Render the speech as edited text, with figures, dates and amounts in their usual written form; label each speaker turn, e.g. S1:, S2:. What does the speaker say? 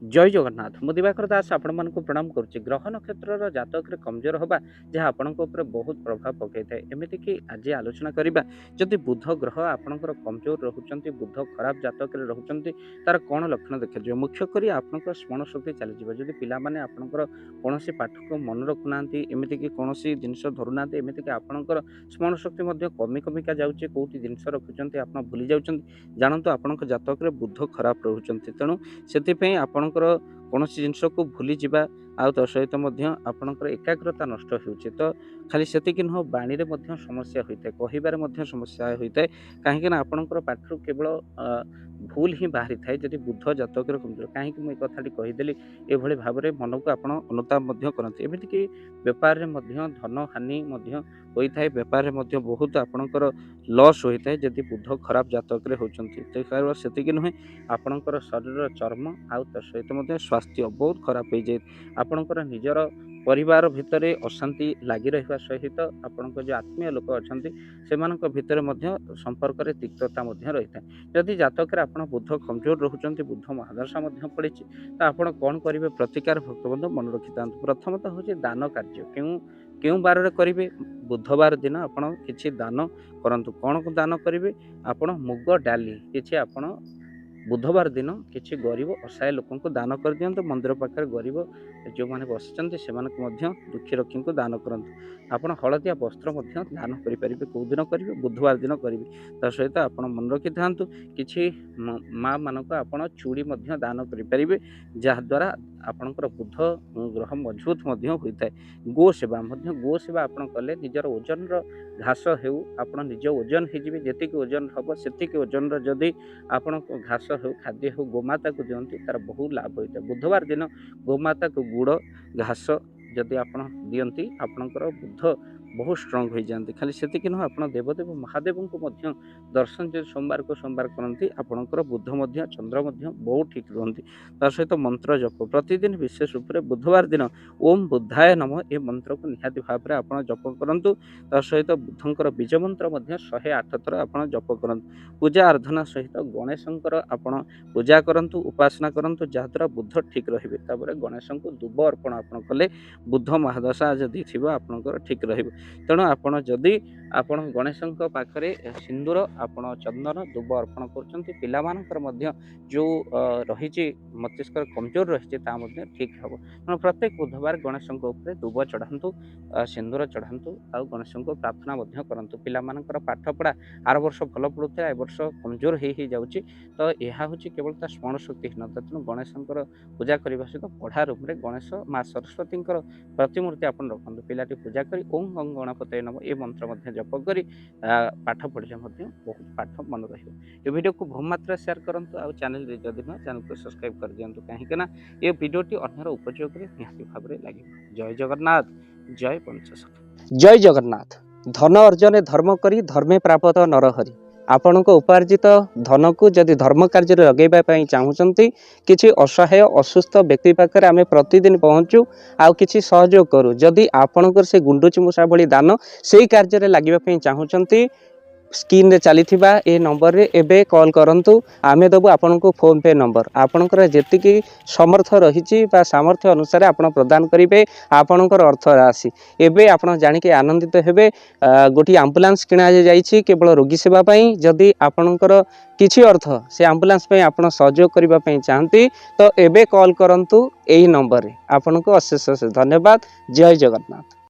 S1: जय जगन्नाथ मु दिवाकर दास आपण मानक प्रणाम करुच्ची। ग्रह नक्षत्र जातक कमजोर होगा जहाँ आपण बहुत प्रभाव पकई थाए। एमती कि आज आलोचना करवा जदि बुध ग्रह आपणकर कमजोर रोच बुध खराब जातक रोच तार कौन लक्षण देखा मुख्यकर आप स्मरण शक्ति चलीज जदि पाने आपंकर कौन पाठ को मन रखुना एमतीक कौन जिनस धरुना एमतीक आपंकर स्मरण शक्ति कमी कमिका जाऊँगी कौटी जिनस रखुच्च आप भूली जाऊँ जानतु आपण जातक बुध खराब रोच तेणु से आपणकर कौन जिनस को भूली जावा आ सहित आपणकर एकाग्रता नष्ट होउछि। तो खाली सेतिक नुह बाणी रे समस्या होता है कहबार समस्या होता है कहीं आपणकर पाठर केवल भूल ही बाहरी थाए जदि बुध जातक कमजोर कहीं मुझे कथाटी कहीदेली एभली भाव में मन को आप अनुताप करते एमतीक बेपार में धन हानि होता है बेपार में बहुत आपणकर लॉस होता है जदि बुध खराब जातक होती नुहे आपणकर शरीर चर्म आउ सहित स्वास्थ्य बहुत खराब हो जाए आपणकर निजर परिवार भितर अशांति लगी रहा सहित आपण जो आत्मीय लोक अच्छा से भितर संपर्क में तिक्तता रही है। जदि जातक आप बुध कमजोर रोच बुध महादशा पड़ी तो आप कौन करेंगे प्रतिकार भक्तबंधु मन रखी था। प्रथमतः हूँ दान कार्य क्यों बार करेंगे बुधवार दिन आप किसी दान करंतु कौन को दान करेंगे आप मुग डाली किसी आप बुधवार दिन किसी गरीब असहाय लोक दान कर दिंतु मंदिर पाखे गरीब जो मैंने बसी से दुखी रक्षी को दान करूँ आप हलदिया वस्त्र दान करेंगे कौ दिन करेंगे बुधवार दिन करेंगे सहित आप मन रखी था कि माँ मानक आप चूड़ी दान करेंगे जहाद्वारा आपणकर बुध ग्रह मजबूत होता है। गो सेवा आप कले निजर ओजन घास हो आप निज ओजन होती ओजन हम से ओजन जदि आप घास हो खाद्य हो गोमाता को दिखती तार बहुत लाभ होता है। बुधवार दिन गोमाता को गुड़ घास जदि आप दियंती आपणकर बुध बहुत स्ट्रंग हो जाती। खाली सेतिक नुह आप देवदेव महादेव को दर्शन जो सोमवार को सोमवार करती आपणकर बुध चंद्र बहुत ठीक रुहति। तार सहित मंत्र जप प्रतिदिन विशेष रूप से बुधवार दिन ओम बुद्धाय नमः ये मंत्र को निहाती भाव में आप जप करूँ। तार सहित बुधंकर बीज मंत्र 108 थर आप जप करूँ। पूजा आराधना सहित गणेशंकर आप पूजा करूँ उपासना करूँ जहाद्वारा बुध ठीक रे। गणेश को दुब अर्पण आप कले बुध महादशा जदि थी आपंकर ठीक रे। तेणु आपड़ जदि आपण गणेश पाखे सिंदूर आप चंदन दुब अर्पण कर जो रही मस्तिष्क कमजोर रही ठीक हम। तेणु प्रत्येक बुधवार गणेश दुब चढ़ातु सिंदूर चढ़ातु आ गणेश को प्रार्थना करूँ। पिलामानकर पाठपढ़ा आर वर्ष भल पड़ूला ए वर्ष कमजोर हो जाऊँगी तो यह हूँ केवल स्मरण शक्तिहीनता। तेणु गणेशंकर पूजा करने सहित पढ़ा रूम में गणेश माँ सरस्वती प्रतिमूर्ति आप रखुद पिलाटी पूजा कर ओम गंग गणपत नम ये मंत्र जप कर पाठ पढ़े बहुत पाठ मन रही। वीडियो को बहुत मात्रा शेयर करूँ आ चैनल जदि न चैनल को सब्सक्राइब कर दिंतु कहीं ये वीडियोटी अन्यर उपयोग निहाती भाव में लगे। जय जगन्नाथ जय पंचसख।
S2: जय जगन्नाथ। धन अर्जन धर्म करी धर्मे प्राप्त नरहरि आपण उपार्जित धन को जदि धर्म कार्य लगेवाई चाहूँगी किसी असहाय असुस्थ व्यक्ति पाखे आम प्रतिदिन पहुँचू आउ किसी सहयोग करूँ। जदि आपणकर से गुंडुची मूषा भली दान से कार्य लगे चाहूँगी स्क्रीन रे चली ए नंबर रे एबे कॉल करंतु आमे दबु आपन को फोन पे नंबर आपनकर जेतिकी समर्थ रही सामर्थ्य अनुसार आपण प्रदान करिवे आपनकर अर्थ राशि एबे आपण जानि के आनंदित हेबे। गोटी एम्बुलेंस किना जाइछि केवल रोगी सेवा पई जदि आपनकर किछि अर्थ से एम्बुलेंस पई आपण सहयोग करिबा पई चाहंती तो एबे कॉल करंतु एही नंबर रे। आपन को अशेष धन्यवाद। जय जगन्नाथ।